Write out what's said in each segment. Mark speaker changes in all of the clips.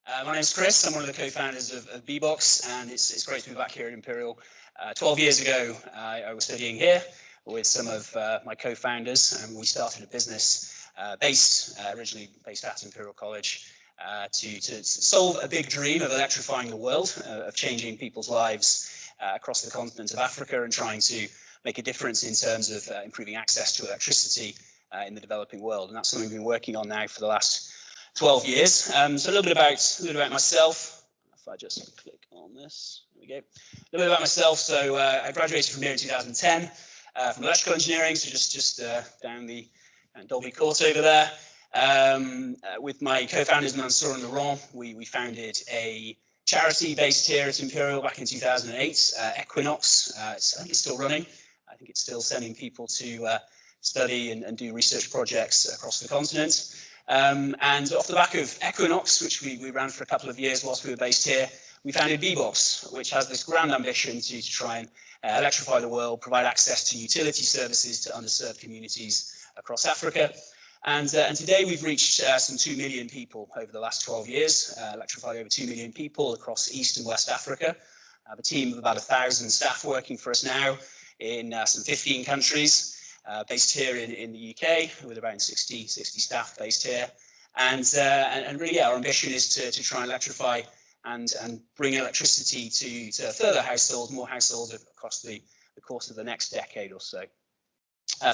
Speaker 1: My name's Chris. I'm one of the co-founders of Bboxx, and it's great to be back here at Imperial. 12 years ago, I was studying here with some of my co-founders, and we started a business originally based at Imperial College to solve a big dream of electrifying the world, of changing people's lives across the continent of Africa and trying to make a difference in terms of improving access to electricity in the developing world. And that's something we've been working on now for the last 12 years. So a little bit about myself. If I just click on this, there we go. A little bit about myself. So I graduated from here in 2010 from electrical engineering, so just down the Dolby Court over there. With my co-founders Mansour and Laurent, we founded a charity based here at Imperial back in 2008, Equinox. I think it's still running. I think it's still sending people to study and do research projects across the continent. And off the back of Equinox, which we ran for a couple of years whilst we were based here, we founded Bboxx, which has this grand ambition to try and electrify the world, provide access to utility services to underserved communities across Africa. And today we've reached some 2 million people over the last 12 years, electrified over 2 million people across East and West Africa. I have a team of about 1,000 staff working for us now in some 15 countries. Based here in the UK with around 60 staff based here, and really our ambition is to try and electrify and bring electricity to further households, more households across the course of the next decade or so.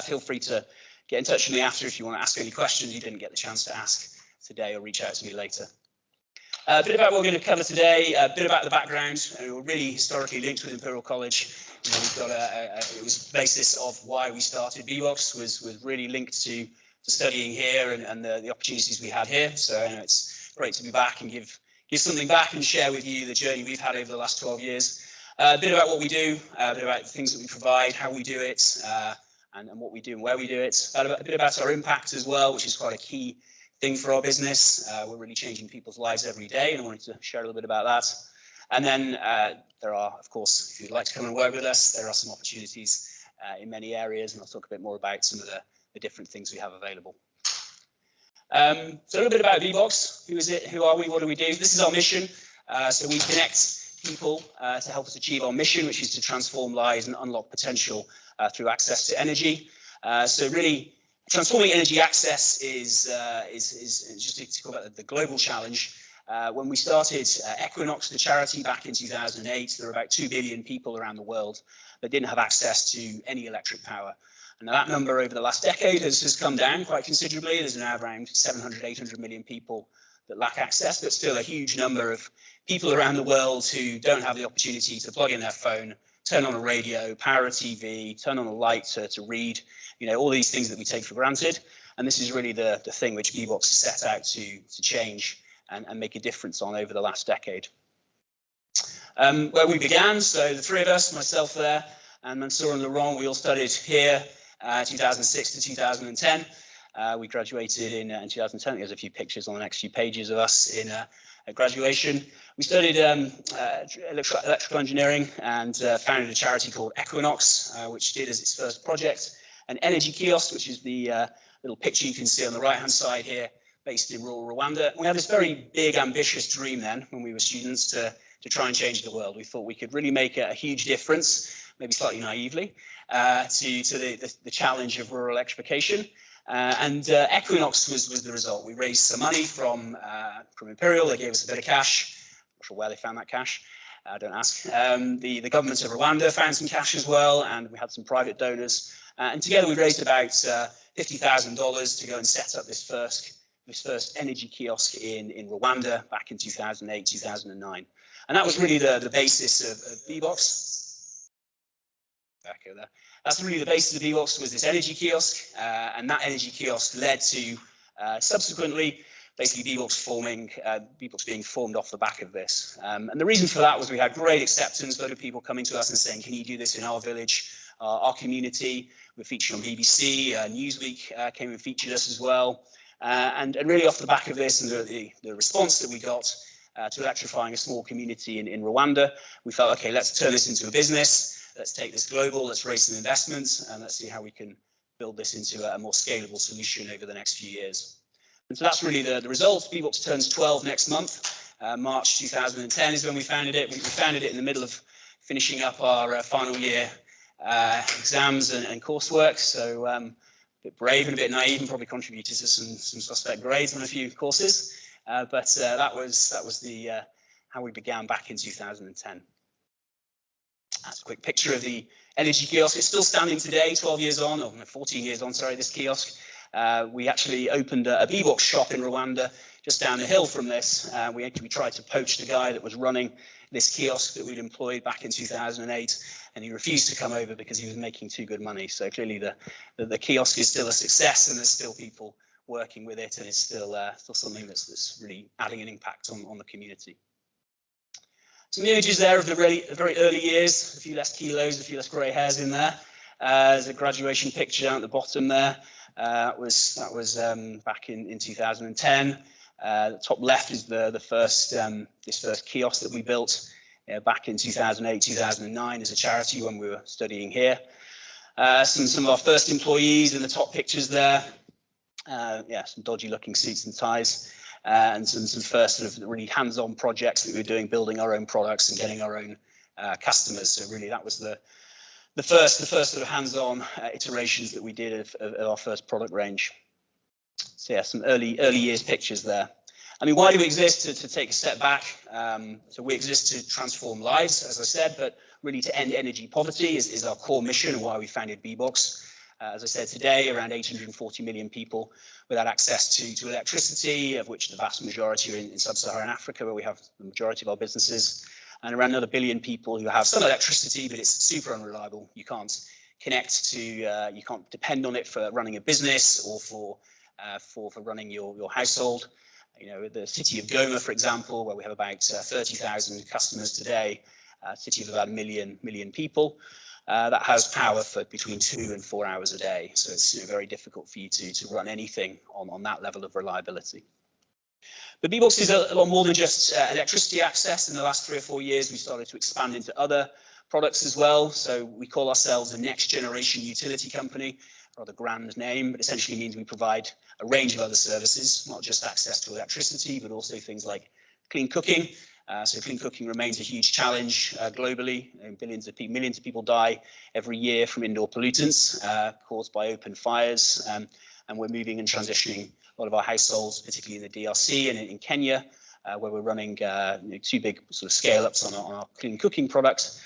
Speaker 1: Feel free to get in touch with me after if you want to ask any questions you didn't get the chance to ask today, or reach out to me later. A bit about what we're going to cover today, a bit about the background. We're really historically linked with Imperial College. We've got it was the basis of why we started Bboxx was really linked to studying here and the opportunities we had here. So it's great to be back and give something back and share with you the journey we've had over the last 12 years. A bit about what we do, a bit about the things that we provide, how we do it, and what we do and where we do it. A bit about our impact as well, which is quite a key thing for our business. We're really changing people's lives every day, and I wanted to share a little bit about that. And then there are, of course, if you'd like to come and work with us, there are some opportunities in many areas, and I'll talk a bit more about some of the different things we have available. So a little bit about Bboxx. Who is it? Who are we? What do we do? This is our mission. So we connect people to help us achieve our mission, which is to transform lives and unlock potential through access to energy. So really, transforming energy access is just to talk about the global challenge. When we started Equinox, the charity, back in 2008, there were about 2 billion people around the world that didn't have access to any electric power. And that number over the last decade has come down quite considerably. There's now around 700, 800 million people that lack access, but still a huge number of people around the world who don't have the opportunity to plug in their phone, turn on a radio, power a TV, turn on a light to read, all these things that we take for granted. And this is really the thing which Bboxx has set out to change and make a difference on over the last decade. Where we began, so the three of us, myself there, and Mansour and Laurent, we all studied here 2006 to 2010. We graduated in 2010. There's a few pictures on the next few pages of us in graduation. We studied electrical engineering and founded a charity called Equinox, which did as its first project an energy kiosk, which is the little picture you can see on the right-hand side here, based in rural Rwanda. We had this very big, ambitious dream then, when we were students, to try and change the world. We thought we could really make a huge difference, maybe slightly naively, to the challenge of rural electrification. And Equinox was the result. We raised some money from Imperial. They gave us a bit of cash. I'm not sure where they found that cash. Don't ask. The government of Rwanda found some cash as well, and we had some private donors. And together we raised about $50,000 to go and set up this first energy kiosk in Rwanda back in 2008, 2009. And that was really the basis of Bboxx. Back over there. That's really the basis of Bboxx, was this energy kiosk. And that energy kiosk led to subsequently basically Bboxx being formed off the back of this. And the reason for that was we had great acceptance, a lot of people coming to us and saying, can you do this in our village, our community? We're featured on BBC, Newsweek came and featured us as well. And really off the back of this and the response that we got to electrifying a small community in Rwanda, we felt, okay, let's turn this into a business. Let's take this global, let's raise some investments, and let's see how we can build this into a more scalable solution over the next few years. And so that's really the result. Bboxx turns 12 next month. March 2010 is when we founded it. We founded it in the middle of finishing up our final year exams and coursework. So a bit brave and a bit naive, and probably contributed to some suspect grades on a few courses. But that was the how we began back in 2010. That's a quick picture of the energy kiosk. It's still standing today, 12 years on, or 14 years on, sorry, this kiosk. We actually opened a Bboxx shop in Rwanda just down the hill from this. We tried to poach the guy that was running this kiosk that we'd employed back in 2008, and he refused to come over because he was making too good money. So clearly the kiosk is still a success, and there's still people working with it, and it's still something that's really adding an impact on the community. Some images there of the very early years, a few less kilos, a few less grey hairs in there. There's a graduation picture down at the bottom there. That was back in 2010. The top left is this first kiosk that we built back in 2008, 2009 as a charity when we were studying here. Some of our first employees in the top pictures there. Some dodgy looking suits and ties. And some first sort of really hands-on projects that we were doing, building our own products and getting our own customers. So really that was the first sort of hands-on iterations that we did of our first product range. So yeah, some early years pictures there. I mean, why do we exist? To take a step back. So we exist to transform lives, as I said, but really to end energy poverty is our core mission and why we founded Bboxx. As I said, today, around 840 million people without access to electricity, of which the vast majority are in sub-Saharan Africa, where we have the majority of our businesses, and around another billion people who have some electricity, but it's super unreliable. You can't connect to, you can't depend on it for running a business or for running your household. You know, the city of Goma, for example, where we have about 30,000 customers today, a city of about a million people. That has power for between 2 and 4 hours a day. So it's very difficult for you to run anything on that level of reliability. But Bboxx is a lot more than just electricity access. In the last 3 or 4 years, we started to expand into other products as well. So we call ourselves a next generation utility company, rather grand name, but essentially means we provide a range of other services, not just access to electricity, but also things like clean cooking. So clean cooking remains a huge challenge globally. Millions of people die every year from indoor pollutants caused by open fires. And we're moving and transitioning a lot of our households, particularly in the DRC and in Kenya, where we're running 2 big sort of scale-ups on our clean cooking products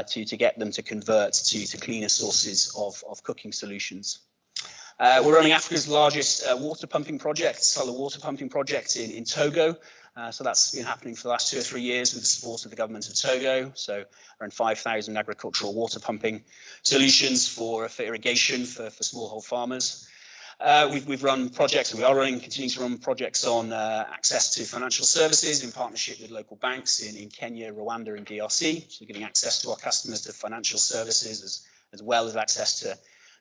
Speaker 1: to get them to convert to cleaner sources of cooking solutions. We're running Africa's largest water pumping project, solar water pumping project in Togo. So that's been happening for the last 2 or 3 years with the support of the government of Togo. So around 5,000 agricultural water pumping solutions for irrigation for smallhold farmers. We've run projects, and we are continuing to run projects on access to financial services in partnership with local banks in Kenya, Rwanda, and DRC. So giving access to our customers to financial services as well as access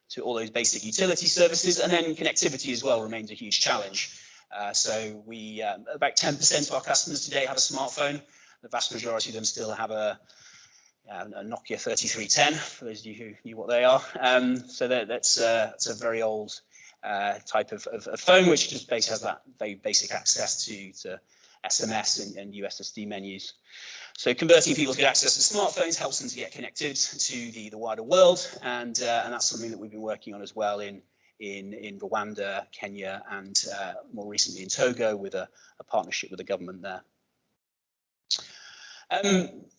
Speaker 1: to all those basic utility services. And then connectivity as well remains a huge challenge. So we about 10% of our customers today have a smartphone. The vast majority of them still have a Nokia 3310, for those of you who knew what they are. So that's a very old type of phone, which just basically has that very basic access to SMS and USSD menus. So converting people to get access to smartphones helps them to get connected to the wider world, and that's something that we've been working on as well in Rwanda, Kenya, and more recently in Togo with a partnership with the government there.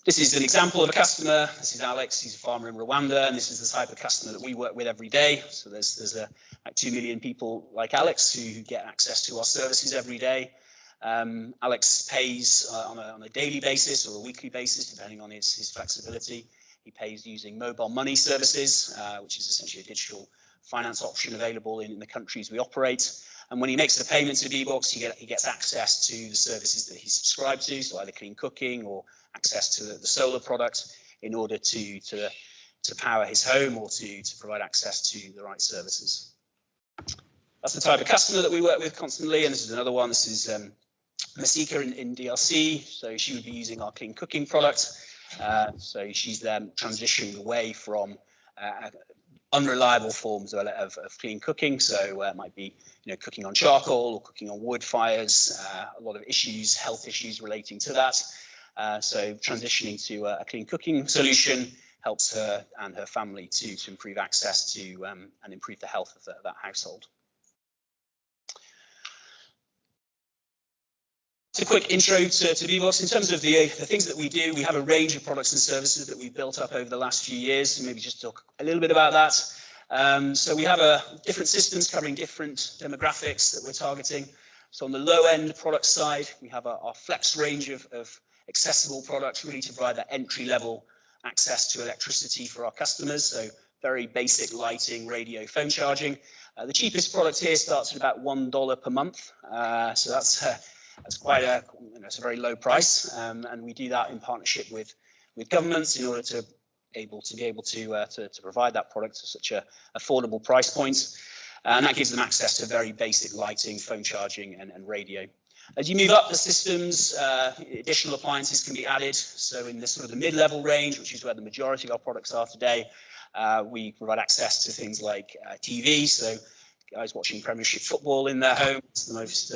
Speaker 1: This is an example of a customer. This is Alex. He's a farmer in Rwanda, and this is the type of customer that we work with every day. So there's like 2 million people like Alex who get access to our services every day. Alex pays on a daily basis or a weekly basis, depending on his flexibility. He pays using mobile money services, which is essentially a digital finance option available in the countries we operate. And when he makes the payment to Bboxx, he gets access to the services that he's subscribed to, so either clean cooking or access to the solar product in order to power his home or to provide access to the right services. That's the type of customer that we work with constantly, and this is another one. This is Masika in DRC, so she would be using our clean cooking product. So she's transitioning away from unreliable forms of clean cooking. So it might be cooking on charcoal or cooking on wood fires, a lot of issues, health issues relating to that. So transitioning to a clean cooking solution helps her and her family to improve access to and improve the health of that household. It's a quick intro to Bboxx. In terms of the things that we do, we have a range of products and services that we've built up over the last few years, and maybe just talk a little bit about that. So we have different systems covering different demographics that we're targeting. So on the low-end product side, we have our Flex range of accessible products, really to provide that entry-level access to electricity for our customers. So very basic lighting, radio, phone charging. The cheapest product here starts at about $1 per month. So that's quite it's a very low price, and we do that in partnership with governments in order to be able to provide that product at such a affordable price point, and that gives them access to very basic lighting, phone charging, and radio. As you move up the systems, additional appliances can be added. So in this sort of the mid-level range, which is where the majority of our products are today, we provide access to things like TV. So guys watching Premiership football in their home, it's the most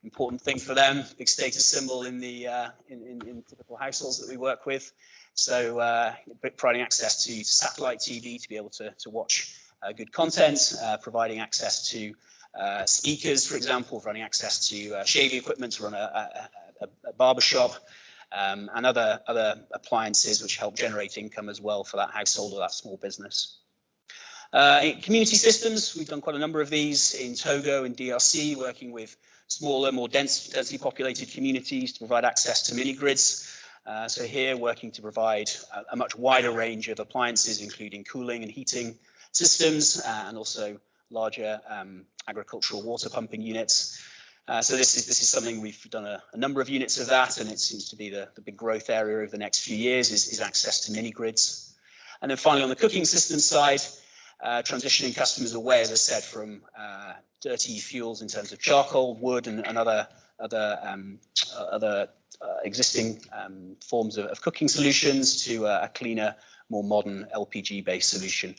Speaker 1: important thing for them, big status symbol in the in typical households that we work with. So providing access to satellite TV to be able to watch good content, providing access to speakers, for example, providing access to shaving equipment to run a barber shop, and other appliances which help generate income as well for that household or that small business. In community systems, we've done quite a number of these in Togo and DRC, working with smaller, more densely populated communities to provide access to mini-grids. So here, working to provide a much wider range of appliances, including cooling and heating systems, and also larger agricultural water pumping units. So this is something we've done a number of units of that, and it seems to be the big growth area over the next few years is access to mini-grids. And then finally, on the cooking system side, transitioning customers away, as I said, from dirty fuels in terms of charcoal, wood, and other existing forms of cooking solutions to a cleaner, more modern LPG-based solution.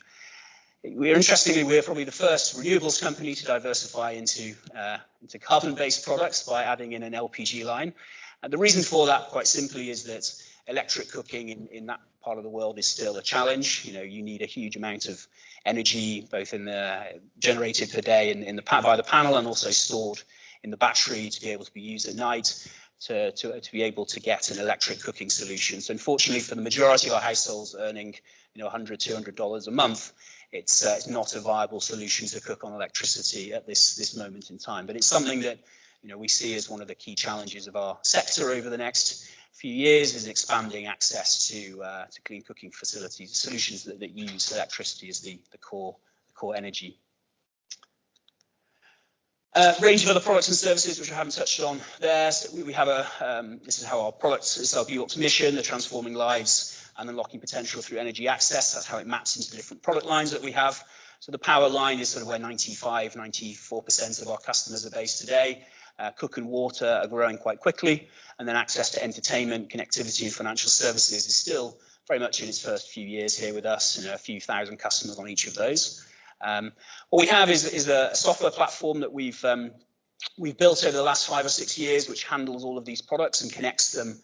Speaker 1: Interestingly, we're probably the first renewables company to diversify into carbon-based products by adding in an LPG line. And the reason for that, quite simply, is that electric cooking in that part of the world is still a challenge. You need a huge amount of energy, both in the generated per day by the panel, and also stored in the battery to be able to be used at night to be able to get an electric cooking solution. So unfortunately, for the majority of our households earning $100, $200 a month, it's not a viable solution to cook on electricity at this moment in time. But it's something that we see as one of the key challenges of our sector over the next few years, is expanding access to clean cooking facilities, solutions that use electricity as the core energy. Range of other products and services which I haven't touched on there. So we have this is how our products, this is our Bboxx mission, the transforming lives and unlocking potential through energy access. That's how it maps into the different product lines that we have. So the power line is sort of where 94% of our customers are based today. Cook and water are growing quite quickly, and then access to entertainment, connectivity, and financial services is still very much in its first few years here with us, a few thousand customers on each of those. What we have is a software platform that we've built over the last 5 or 6 years, which handles all of these products and connects them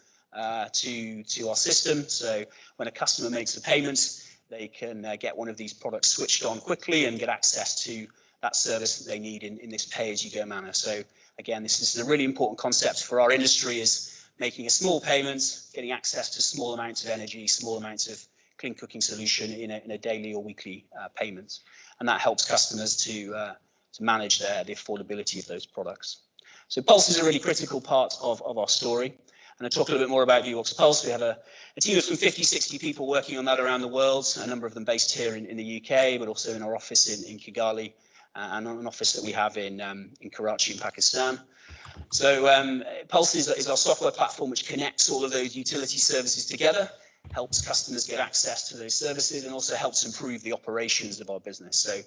Speaker 1: to our system. So when a customer makes a payment, they can get one of these products switched on quickly and get access to that service that they need in this pay-as-you-go manner. So again, this is a really important concept for our industry, is making a small payment, getting access to small amounts of energy, small amounts of clean cooking solution in a daily or weekly payment. And that helps customers to manage the affordability of those products. So Pulse is a really critical part of our story. And I'll talk a little bit more about Bboxx Pulse. We have a team of some 50, 60 people working on that around the world, a number of them based here in the UK, but also in our office in Kigali, and an office that we have in Karachi in Pakistan. So Pulse is our software platform which connects all of those utility services together, helps customers get access to those services, and also helps improve the operations of our business. So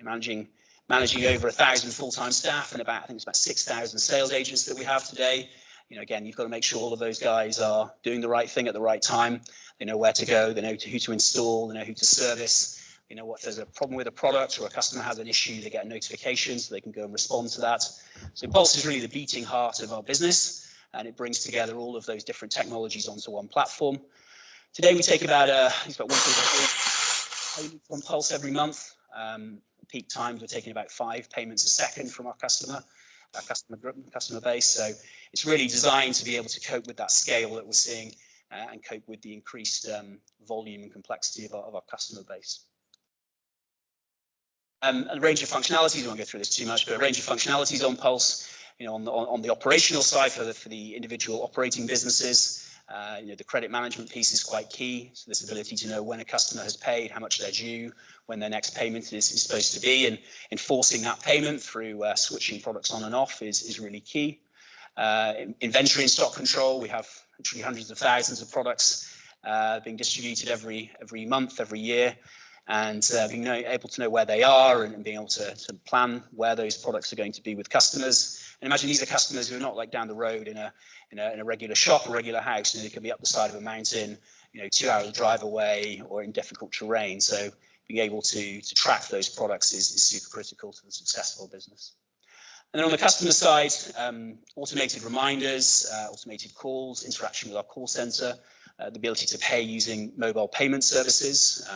Speaker 1: managing over 1,000 full-time staff and I think it's about 6,000 sales agents that we have today. Again, you've got to make sure all of those guys are doing the right thing at the right time. They know where to go, they know who to install, they know who to service, You know, if there's a problem with a product or a customer has an issue, they get a notification so they can go and respond to that. So Pulse is really the beating heart of our business, and it brings together all of those different technologies onto one platform. Today we take about 1.3 payments on Pulse every month. Peak times we're taking about 5 payments a second from our customer base. So it's really designed to be able to cope with that scale that we're seeing and cope with the increased volume and complexity of our customer base. A range of functionalities, I won't go through this too much, but a range of functionalities on Pulse. You know, on the operational side for the individual operating businesses, you know, the credit management piece is quite key. So this ability to know when a customer has paid, how much they're due, when their next payment is supposed to be, and enforcing that payment through switching products on and off is really key. Inventory and stock control, we have literally hundreds of thousands of products being distributed every month, every year, and being able to know where they are and being able to plan where those products are going to be with customers. And imagine these are customers who are not like down the road in a regular shop or regular house. You know, they can be up the side of a mountain, you know, 2 hours drive away or in difficult terrain. So being able to track those products is super critical to the successful business. And then on the customer side, automated reminders, automated calls, interaction with our call center, the ability to pay using mobile payment services.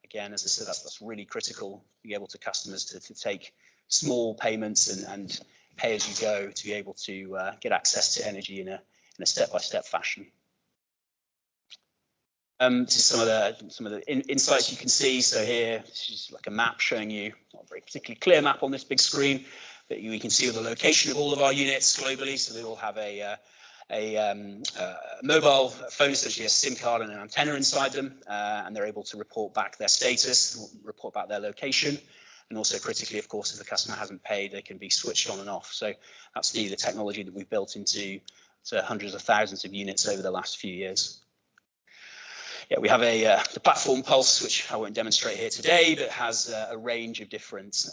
Speaker 1: Again, as I said, that's really critical to be able to customers to take small payments and pay as you go to be able to get access to energy in a step-by-step fashion. This is some of the insights you can see. So here, this is like a map showing you, not a very particularly clear map on this big screen, but you can see the location of all of our units globally. So they all have a mobile phone, essentially a SIM card and an antenna inside them, and they're able to report back their status, report back their location, and also critically, of course, if the customer hasn't paid, they can be switched on and off. So that's the technology that we've built into hundreds of thousands of units over the last few years. Yeah, we have the platform Pulse, which I won't demonstrate here today, but has a range of different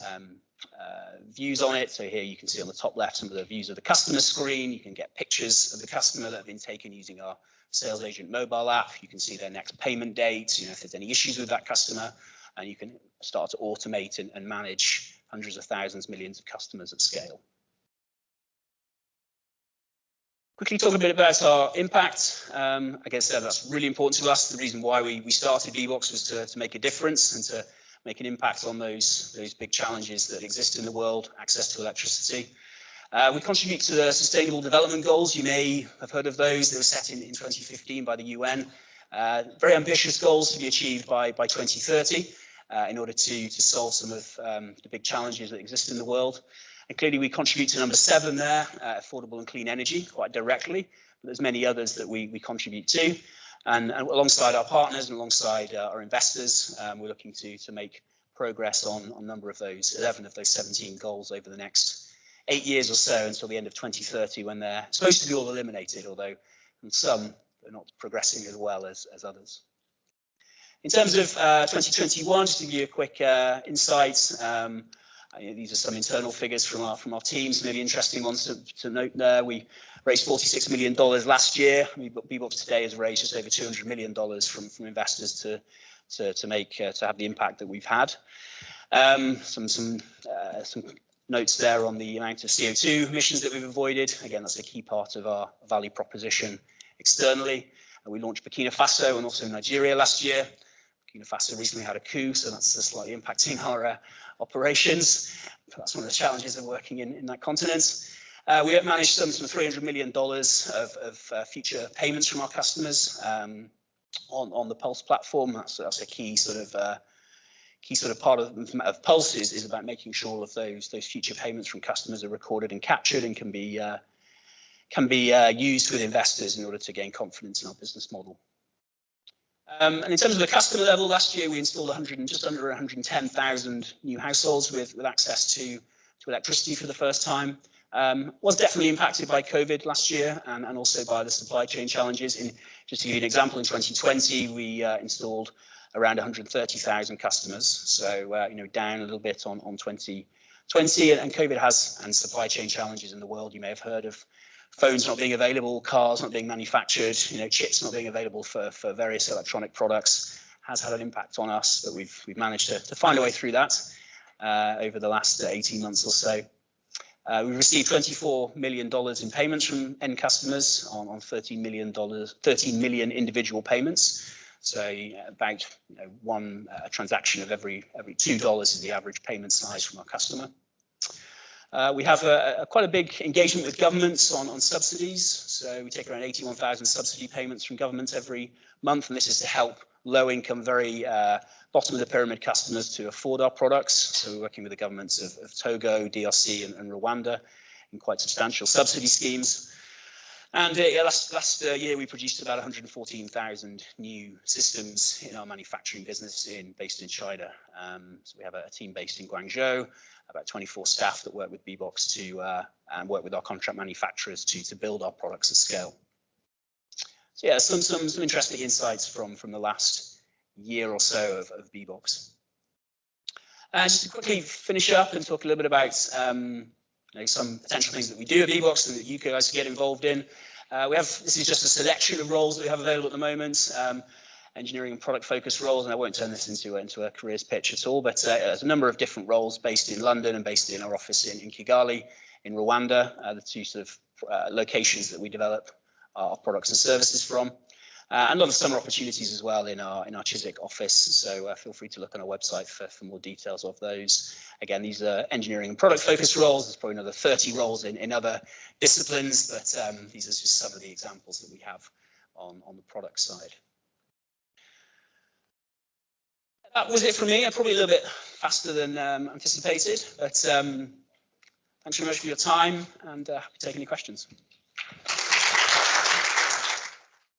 Speaker 1: views on it. So here you can see on the top left some of the views of the customer screen. You can get pictures of the customer that have been taken using our sales agent mobile app. You can see their next payment date, you know, if there's any issues with that customer, and you can start to automate and manage hundreds of thousands, millions of customers at scale. Quickly talk a bit about our impact. I guess that's really important to us. The reason why we started Bboxx was to make a difference and to make an impact on those big challenges that exist in the world, access to electricity. We contribute to the Sustainable Development Goals. You may have heard of those. They were set in 2015 by the UN. Very ambitious goals to be achieved by 2030 in order to solve some of the big challenges that exist in the world. And clearly we contribute to number 7 there, affordable and clean energy, quite directly. But there's many others that we contribute to. And alongside our partners and alongside our investors, we're looking to make progress on a number of those, 11 of those 17 goals over the next 8 years or so until the end of 2030, when they're supposed to be all eliminated, although some are not progressing as well as others. In terms of 2021, just to give you a quick insight, these are some internal figures from our teams, maybe interesting ones to note there. We raised $46 million last year. Bboxx today has raised just over $200 million from investors to have the impact that we've had. Some notes there on the amount of CO2 emissions that we've avoided. Again, that's a key part of our value proposition externally. We launched Burkina Faso and also Nigeria last year. Burkina Faso recently had a coup, so that's slightly impacting our operations. That's one of the challenges of working in that continent. We have managed some $300 million of future payments from our customers on the Pulse platform. That's a key sort of part of Pulse is about making sure all of those future payments from customers are recorded and captured and can be used with investors in order to gain confidence in our business model. And in terms of the customer level, last year we installed just under 110,000 new households with access to electricity for the first time. Was definitely impacted by COVID last year and also by the supply chain challenges. Just to give you an example, in 2020 we installed around 130,000 customers, so down a little bit on 2020. And COVID and supply chain challenges in the world. You may have heard of phones not being available, cars not being manufactured, chips not being available for various electronic products, has had an impact on us, but we've managed to find a way through that over the last 18 months or so. We've received $24 million in payments from end customers on $13 million individual payments. So about one transaction of every $2 is the average payment size from our customer. We have quite a big engagement with governments on subsidies. So we take around 81,000 subsidy payments from government every month, and this is to help low-income, very bottom of the pyramid customers to afford our products. So we're working with the governments of Togo, DRC, and Rwanda in quite substantial subsidy schemes. And last year we produced about 114,000 new systems in our manufacturing business based in China. So we have a team based in Guangzhou, about 24 staff that work with Bboxx and work with our contract manufacturers to build our products at scale. So yeah, some interesting insights from the last year or so of Bboxx. And just to quickly finish up and talk a little bit about some potential things that we do at Bboxx and that you guys get involved in. This is just a selection of roles that we have available at the moment, engineering and product focused roles, and I won't turn this into a careers pitch at all, but there's a number of different roles based in London and based in our office in Kigali, in Rwanda, the two sort of locations that we develop our products and services from. And a lot of summer opportunities as well in our Chiswick office, so feel free to look on our website for more details of those. Again, these are engineering and product focused roles. There's probably another 30 roles in other disciplines, but these are just some of the examples that we have on the product side. That was it from me. Probably a little bit faster than anticipated, but thanks very much for your time, and happy to take any questions.